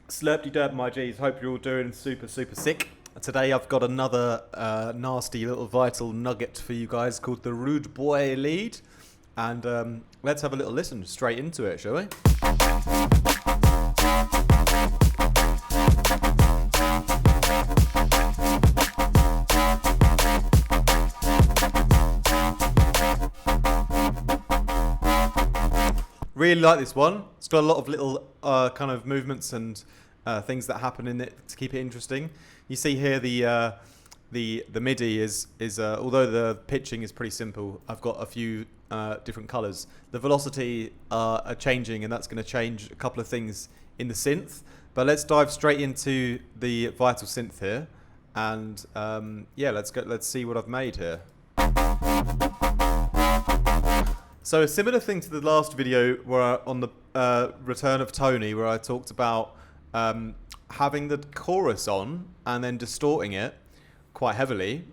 Slurpty derp, my G's. Hope you're all doing super sick. Today I've got another nasty little vital nugget for you guys called the Rudeboy lead. And let's have a little listen straight into it, shall we? Really like this one. It's got a lot of little kind of movements and things that happen in it to keep it interesting. You see here the MIDI is although the pitching is pretty simple, I've got a few different colors. The velocity are changing, and that's going to change a couple of things in the synth. But let's dive straight into the vital synth here, and yeah, let's see what I've made here. So a similar thing to the last video where on the return of Tony, where I talked about having the chorus on and then distorting it quite heavily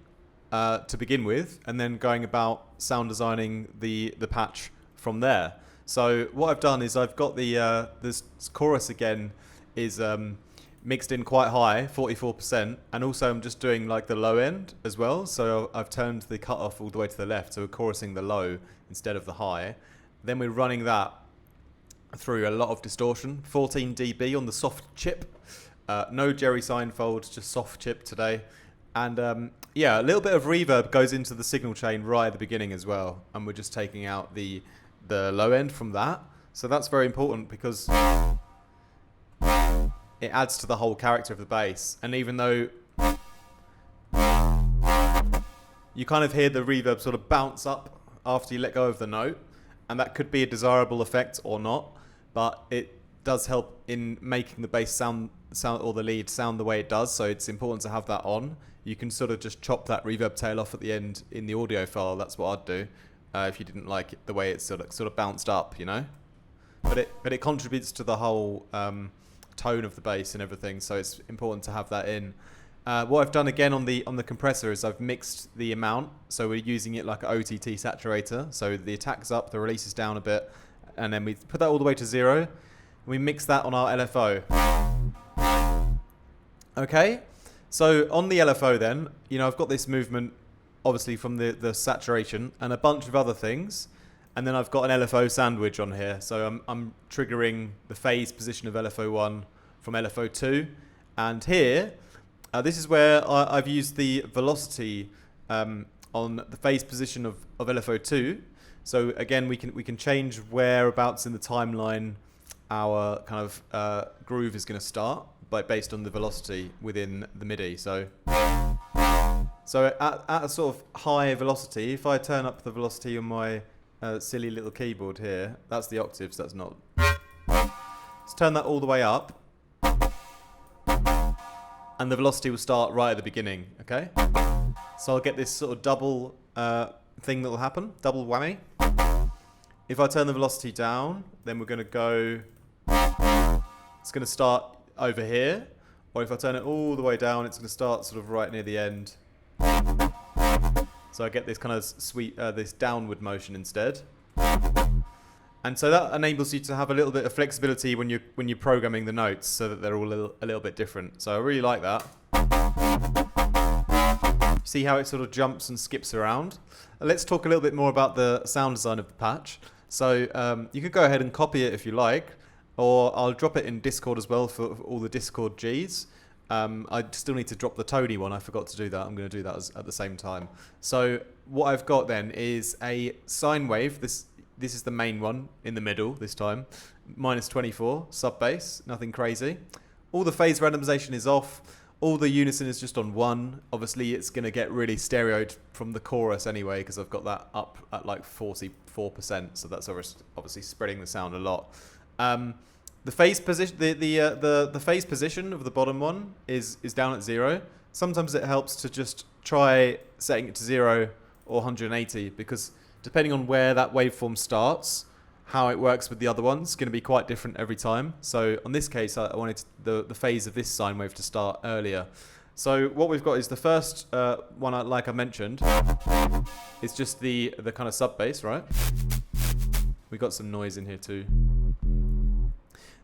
to begin with, and then going about sound designing the patch from there. So what I've done is I've got the this chorus again is mixed in quite high, 44%, and also I'm just doing like the low end as well. So I've turned the cutoff all the way to the left, so we're chorusing the low instead of the high. Then we're running that through a lot of distortion, 14 dB on the soft chip. No Jerry Seinfeld, just soft chip today. And yeah, a little bit of reverb goes into the signal chain right at the beginning as well. And we're just taking out the low end from that. So that's very important because it adds to the whole character of the bass. And even though you kind of hear the reverb sort of bounce up after you let go of the note, and that could be a desirable effect or not, but it does help in making the bass sound or the lead sound the way it does. So it's important to have that on. You can sort of just chop that reverb tail off at the end in the audio file. That's what I'd do if you didn't like it the way it's sort of bounced up, you know. But it contributes to the whole tone of the bass and everything. So it's important to have that in. What I've done again on the compressor is I've mixed the amount, so we're using it like an OTT saturator. So the attack's up, the release is down a bit, and then we put that all the way to 0. And we mix that on our LFO. Okay, so on the LFO then, you know, I've got this movement obviously from the saturation and a bunch of other things, and then I've got an LFO sandwich on here. So I'm triggering the phase position of LFO1 from LFO2, and here. This is where I've used the velocity on the phase position of LFO2. So again, we can change whereabouts in the timeline our kind of groove is going to start based on the velocity within the MIDI. So at a sort of high velocity, if I turn up the velocity on my silly little keyboard here, that's the octaves. That's not. Let's turn that all the way up. And the velocity will start right at the beginning, okay? So I'll get this sort of double thing that will happen, double whammy. If I turn the velocity down, then we're going to go, it's going to start over here. Or if I turn it all the way down, it's going to start sort of right near the end. So I get this kind of sweet, this downward motion instead. And so that enables you to have a little bit of flexibility when you're programming the notes, so that they're all a little bit different. So I really like that. See how it sort of jumps and skips around? Let's talk a little bit more about the sound design of the patch. So you could go ahead and copy it if you like, or I'll drop it in Discord as well for all the Discord Gs. I still need to drop the Tony one. I forgot to do that. I'm going to do that at the same time. So what I've got then is a sine wave. This is the main one in the middle this time. -24, sub bass, nothing crazy. All the phase randomization is off. All the unison is just on 1. Obviously, it's going to get really stereoed from the chorus anyway, because I've got that up at like 44%. So that's obviously spreading the sound a lot. The phase position, the phase position of the bottom one is down at 0. Sometimes it helps to just try setting it to 0 or 180, because depending on where that waveform starts, how it works with the other ones is going to be quite different every time. So on this case, I wanted the phase of this sine wave to start earlier. So what we've got is the first one, like I mentioned, is just the kind of sub bass, right? We got some noise in here too.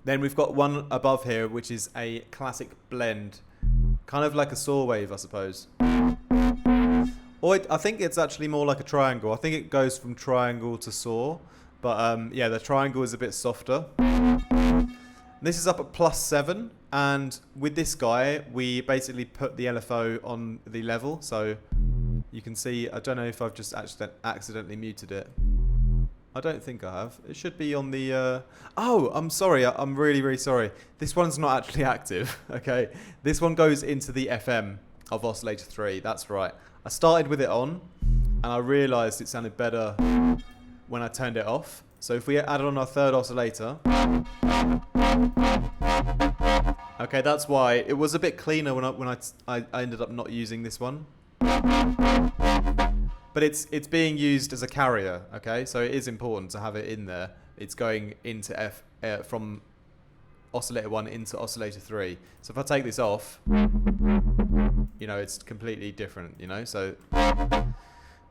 Then we've got one above here, which is a classic blend, kind of like a saw wave, I suppose. Or I think it's actually more like a triangle. I think it goes from triangle to saw, but yeah, the triangle is a bit softer. This is up at +7, and with this guy, we basically put the LFO on the level, so you can see, I don't know if I've just accidentally muted it. I don't think I have. It should be on the... Oh, I'm sorry. I'm really, really sorry. This one's not actually active, okay? This one goes into the FM of oscillator 3, that's right. I started with it on, and I realised it sounded better when I turned it off. So if we add on our third oscillator... Okay, that's why. It was a bit cleaner when I ended up not using this one. But it's being used as a carrier, okay? So it is important to have it in there. It's going into from oscillator 1 into oscillator 3. So if I take this off, you know, it's completely different, you know? So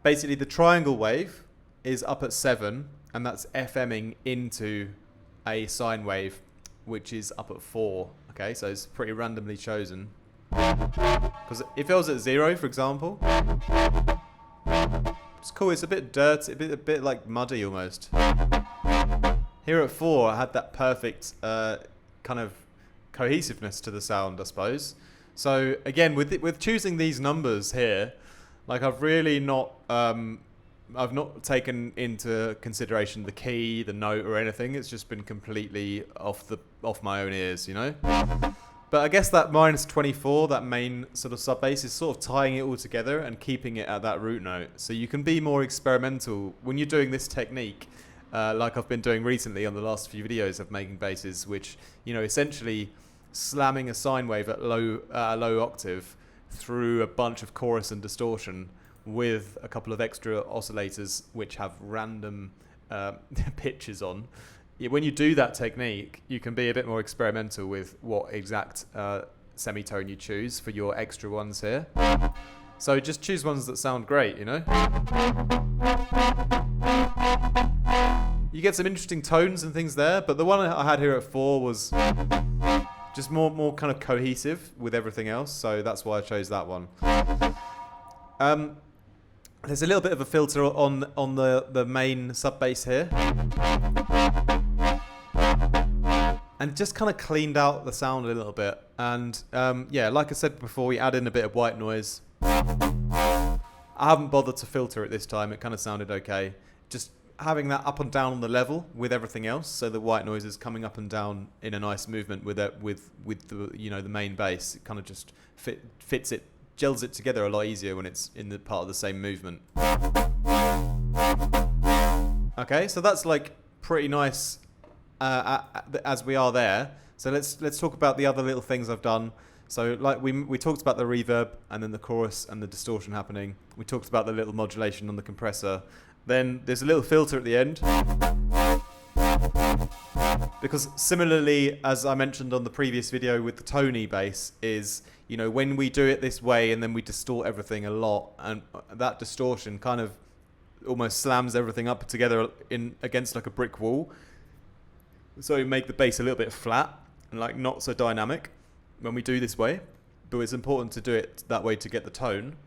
basically the triangle wave is up at 7, and that's FMing into a sine wave, which is up at 4, okay? So it's pretty randomly chosen. Because if it was at 0, for example, it's cool. It's a bit dirty, a bit like muddy almost. Here at 4, I had that perfect kind of cohesiveness to the sound, I suppose. So again, with choosing these numbers here, like I've really not, I've not taken into consideration the key, the note, or anything. It's just been completely off my own ears, you know. But I guess that -24, that main sort of sub bass, is sort of tying it all together and keeping it at that root note. So you can be more experimental when you're doing this technique, like I've been doing recently on the last few videos of making basses, which, you know, essentially slamming a sine wave at low octave through a bunch of chorus and distortion with a couple of extra oscillators which have random pitches on. When you do that technique, you can be a bit more experimental with what exact semitone you choose for your extra ones here. So just choose ones that sound great, you know? You get some interesting tones and things there, but the one I had here at 4 was just more kind of cohesive with everything else, so that's why I chose that one. There's a little bit of a filter on the main sub bass here. And it just kind of cleaned out the sound a little bit. And yeah, like I said before, we add in a bit of white noise. I haven't bothered to filter it this time. It kind of sounded okay. Just having that up and down on the level with everything else, so the white noise is coming up and down in a nice movement with the the main bass. It kind of just fits it, gels it together a lot easier when it's in the part of the same movement. Okay, so that's like pretty nice. As we are there, so let's talk about the other little things I've done. So like we talked about the reverb and then the chorus and the distortion happening. We talked about the little modulation on the compressor. Then there's a little filter at the end, because similarly as I mentioned on the previous video with the Tony bass, is, you know, when we do it this way and then we distort everything a lot, and that distortion kind of almost slams everything up together against like a brick wall. So we make the bass a little bit flat and like not so dynamic when we do this way, but it's important to do it that way to get the tone.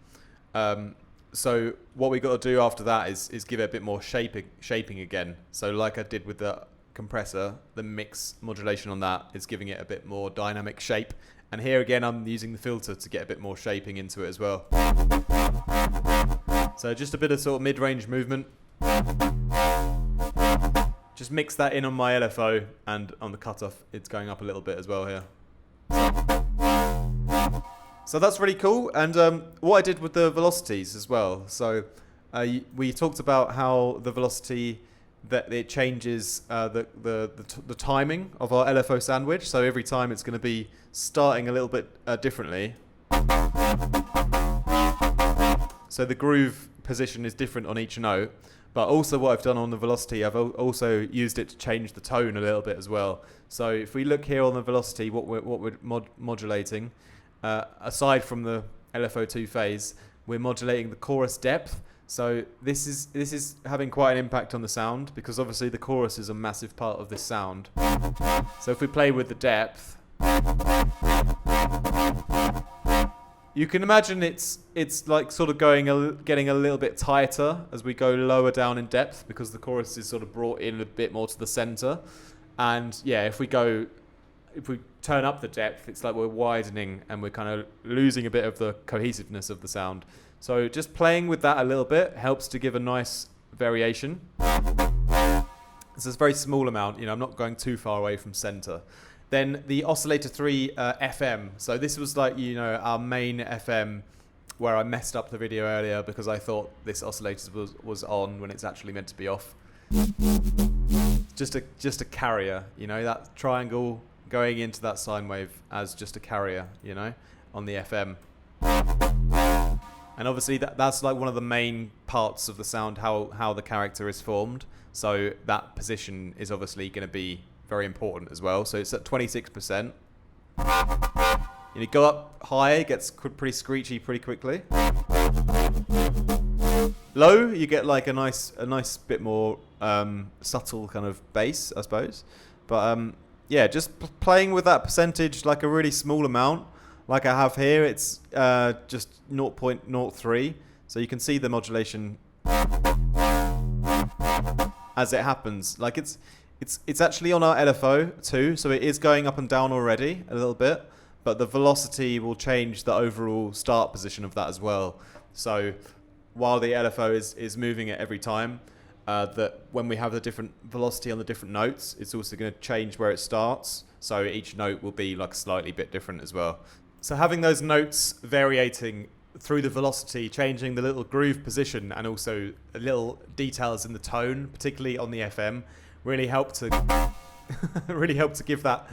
So what we got to do after that is give it a bit more shaping again. So like I did with the compressor, the mix modulation on that is giving it a bit more dynamic shape. And here again, I'm using the filter to get a bit more shaping into it as well. So just a bit of sort of mid-range movement. Just mix that in on my LFO, and on the cutoff, it's going up a little bit as well here. So that's really cool. And what I did with the velocities as well. So we talked about how the velocity, that it changes the timing of our LFO sandwich. So every time it's going to be starting a little bit differently. So the groove position is different on each note. But also what I've done on the velocity, I've also used it to change the tone a little bit as well. So if we look here on the velocity, what we're modulating, aside from the LFO2 phase, we're modulating the chorus depth. So this is having quite an impact on the sound, because obviously the chorus is a massive part of this sound. So if we play with the depth, you can imagine it's like sort of getting a little bit tighter as we go lower down in depth, because the chorus is sort of brought in a bit more to the center. And yeah, if we turn up the depth, it's like we're widening and we're kind of losing a bit of the cohesiveness of the sound. So just playing with that a little bit helps to give a nice variation. It's a very small amount, I'm not going too far away from center. Then the oscillator 3 FM. So this was like, our main FM, where I messed up the video earlier because I thought this oscillator was on when it's actually meant to be off. Just a carrier, that triangle going into that sine wave as just a carrier, on the FM. And obviously that's like one of the main parts of the sound, how the character is formed. So that position is obviously going to be very important as well. So it's at 26%. You go up high, it gets pretty screechy pretty quickly. Low, you get like a nice bit more subtle kind of bass, I suppose. But yeah, just playing with that percentage, like a really small amount. Like I have here, it's just 0.03. So you can see the modulation as it happens. Like it's actually on our LFO too, so it is going up and down already a little bit, but the velocity will change the overall start position of that as well. So while the LFO is moving it every time, that when we have the different velocity on the different notes, it's also going to change where it starts. So each note will be like slightly bit different as well. So having those notes variating through the velocity, changing the little groove position, and also little details in the tone, particularly on the FM, really help to give that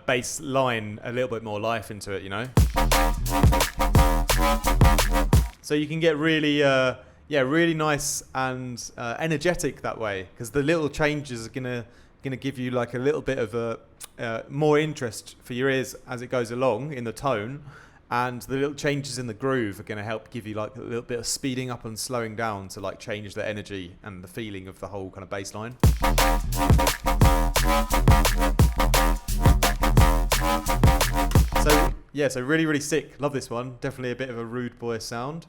bass line a little bit more life into it, So you can get really really nice and energetic that way, because the little changes are gonna give you like a little bit of a more interest for your ears as it goes along in the tone, and the little changes in the groove are going to help give you like a little bit of speeding up and slowing down to like change the energy and the feeling of the whole kind of bass line. So really, really sick. Love this one. Definitely a bit of a Rudeboy sound.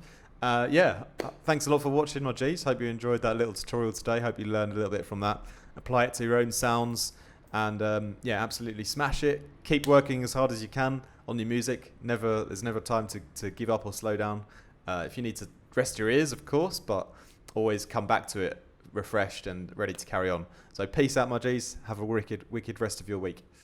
Thanks a lot for watching, my G's. Hope you enjoyed that little tutorial today. Hope you learned a little bit from that. Apply it to your own sounds, and absolutely smash it. Keep working as hard as you can on your music. There's never time to give up or slow down. If you need to rest your ears, of course, but always come back to it refreshed and ready to carry on. So peace out, my G's. Have a wicked rest of your week.